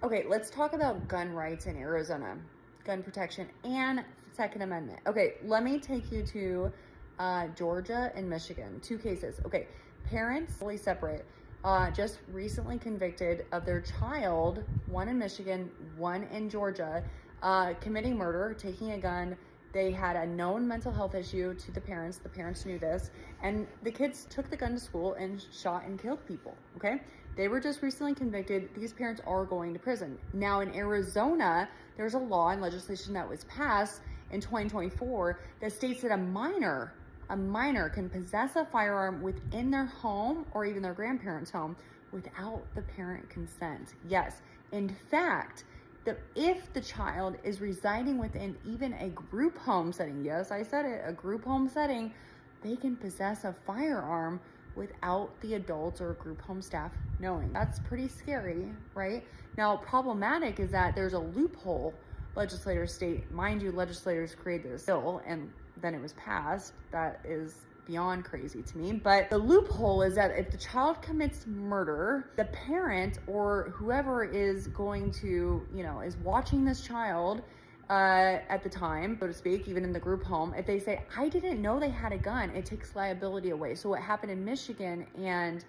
Okay, let's talk about gun rights in Arizona, gun protection and Second Amendment. Okay, let me take you to Georgia and Michigan, 2 cases. Okay, parents, fully separate, just recently convicted of their child, one in Michigan, one in Georgia, committing murder, taking a gun. They had a known mental health issue to the parents. The parents knew this. And the kids took the gun to school and shot and killed people, okay? They were just recently convicted. These parents are going to prison. Now in Arizona, there's a law and legislation that was passed in 2024 that states that a minor can possess a firearm within their home or even their grandparents' home without the parent consent. Yes, in fact, if the child is residing within even a group home setting, yes, I said it, a group home setting, they can possess a firearm without the adults or group home staff knowing. That's pretty scary, right? Now, problematic is that there's a loophole legislators state. Mind you, legislators created this bill and then it was passed. That is beyond crazy to me. But the loophole is that if the child commits murder, the parent or whoever is going to, is watching this child at the time, so to speak, even in the group home, if they say, I didn't know they had a gun, it takes liability away. So what happened in Michigan and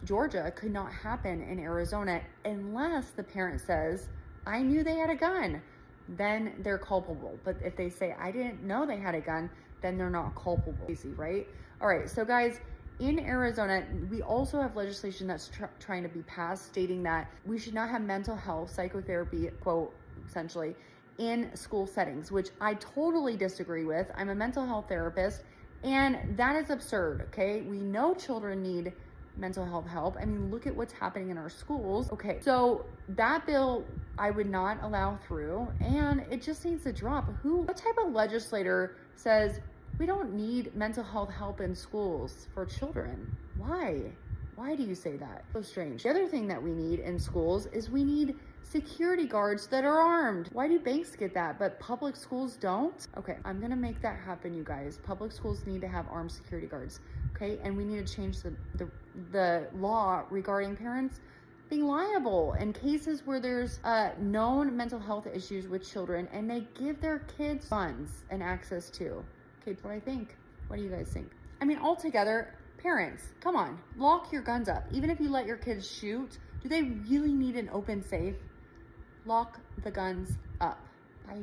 Georgia could not happen in Arizona unless the parent says, I knew they had a gun. Then they're culpable. But if they say, I didn't know they had a gun, then they're not culpable. Easy, right? All right, so guys, in Arizona, we also have legislation that's trying to be passed stating that we should not have mental health, psychotherapy, quote, essentially, in school settings, which I totally disagree with. I'm a mental health therapist, and that is absurd, okay? We know children need mental health help. I mean, look at what's happening in our schools. Okay, so that bill I would not allow through, and it just needs to drop. What type of legislator says we don't need mental health help in schools for children? Why? Why do you say that? So strange. The other thing that we need in schools is we need security guards that are armed. Why do banks get that, but public schools don't? Okay, I'm gonna make that happen, you guys. Public schools need to have armed security guards, okay? And we need to change the law regarding parents being liable in cases where there's known mental health issues with children and they give their kids funds and access to. Okay, that's what I think. What do you guys think? I mean, altogether, parents, come on, lock your guns up. Even if you let your kids shoot, do they really need an open safe? Lock the guns up. Bye.